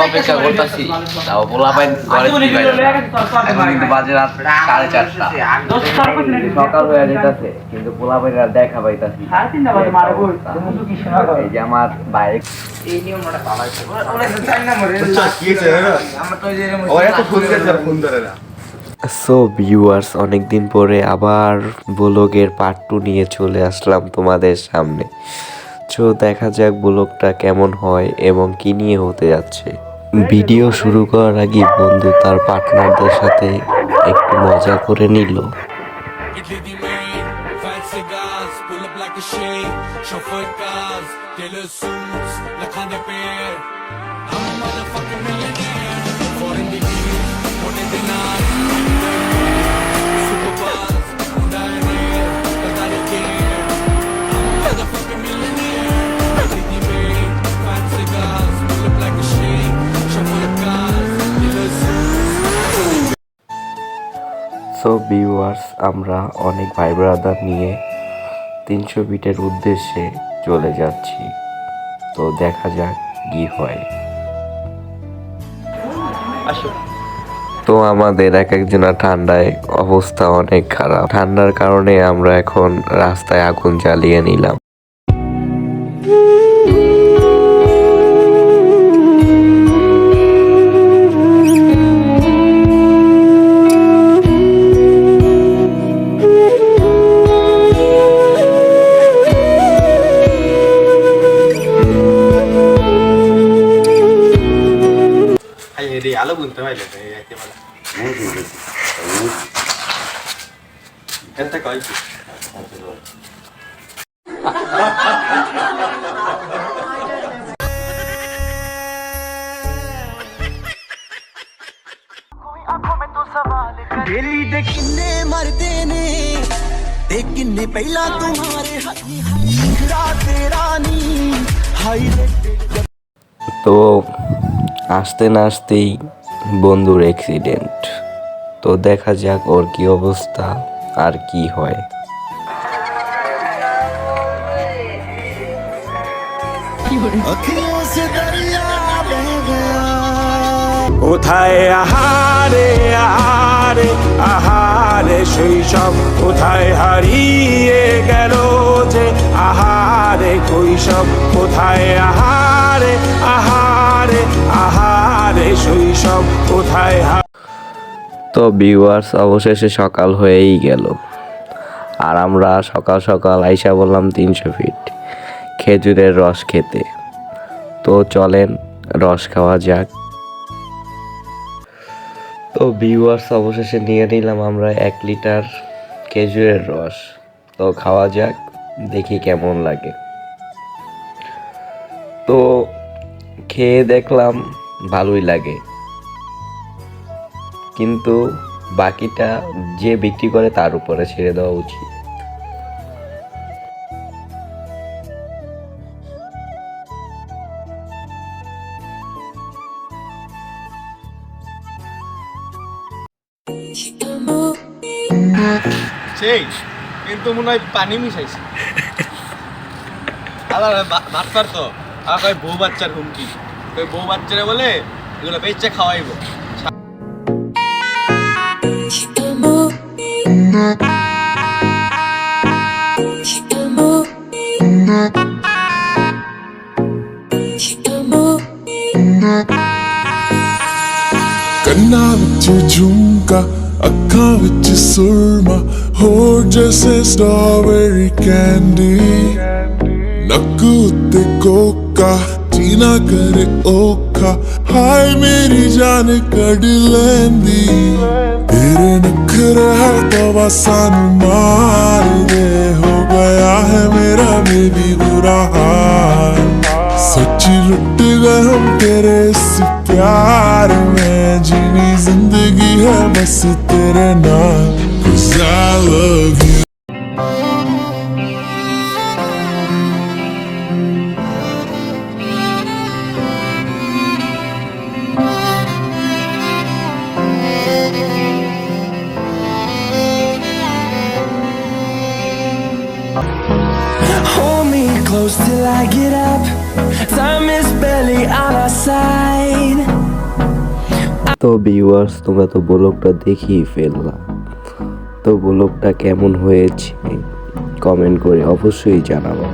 অপেক্ষা করতেছি, তাও পোলাপাইন ঘরে এখন কিন্তু বাজে রাত 4:30, সকাল হয়ে যেতেছে কিন্তু পোলাপাইন আর দেখা পাইতাছি। এই যে আমার বাইরে সো ভিউয়ার্স, অনেকদিন পরে আবার ব্লগের পার্ট 2 নিয়ে চলে আসলাম তোমাদের সামনে। তো দেখা যাক ব্লগটা কেমন হয় এবং কি নিয়ে হতে যাচ্ছে। ভিডিও শুরু করার আগে বন্ধু তার পার্টনারদের সাথে একটু মজা করে নিল। সো ভিউয়ার্স, আমরা অনেক ভাই ব্রাদার নিয়ে 300 ফিটের উদ্দেশ্যে চলে যাচ্ছি। তো দেখা যাক কি হয়। তো আমাদের এক একজনের ঠান্ডায় অবস্থা অনেক খারাপ। ঠান্ডার কারণে আমরা এখন রাস্তায় আগুন জ্বালিয়ে নিলাম। আলো বুনতে পারলে এতে কয় बेली दे किन्ने मरदे ने ते किन्ने पहला तुम्हारे हरा तेरा नी हाई তো আসতে না আসতেই বন্ধুর অ্যাক্সিডেন্ট। তো দেখা যাক ওর কি অবস্থা আর কি হয়। কোথায় আহারে আহারে আহারে শৈশব, কোথায় হারিয়ে গেল যে আহারে কৈশব, কোথায় আহারে আহারে আহারে শৈশব, কোথায়। তো ভিউয়ার্স, অবশেষে সকাল হয়েই গেল আর আমরা সকাল সকাল আইসা বললাম 300 ফিট খেজুরের রস খেতে। তো চলেন রস খাওয়া যাক। তো ভিউয়ার্স, অবশেষে নিয়ে নিলাম আমরা 1 লিটার খেজুরের রস। তো খাওয়া যাক, দেখি কেমন লাগে। তো খেয়ে দেখলাম ভালোই লাগে, কিন্তু বাকিটা যে বিক্রি করে তার উপরে ছেড়ে দেওয়া উচিত। সেই কিন্তু মনে হয় পানি মিশাইছে। আবার বাচ্চার তো আর কয় বউ বাচ্চার হুমকি, কই বউ বাচ্চারা বলে এগুলো বেচে খাওয়াইব। ਕੰਨਾਂ ਵਿੱਚ ਝੁਮਕਾ, ਅੱਖਾਂ ਵਿੱਚ ਸੁਰਮਾ, ਹੋਠ ਜੈਸੇ ਸਟ੍ਰਾਬੇਰੀ ਕੈਂਡੀ, ਨੱਕ ਉੱਤੇ ਕੋਕਾ, ਜੀਣਾ ਕਰੇ ਔਖਾ, ਹਾਏ ਮੇਰੀ ਜਾਨ ਕੱਢ ਲੈਂਦੀ, ਤੇਰੇ ਨਖਰੇ ਹਵਾ ਸਾਨੂੰ ਮਾਰਦੇ, ਹੋ ਗਿਆ ਹੈ ਮੇਰਾ ਬੇਬੀ ਬੁਰਾ ਹਾਲ, सच्ची लुट गए हम तेरे इस प्यार में, जीनी जिंदगी है बस तेरे नाम, 'cause I love you. Hold me close till I get up. Time is barely on our side. তো ভিউয়ার্স, তোমরা তো ব্লগটা দেখেই ফেললাম। তো ব্লগটা কেমন হয়েছে কমেন্ট করে অবশ্যই জানাবো।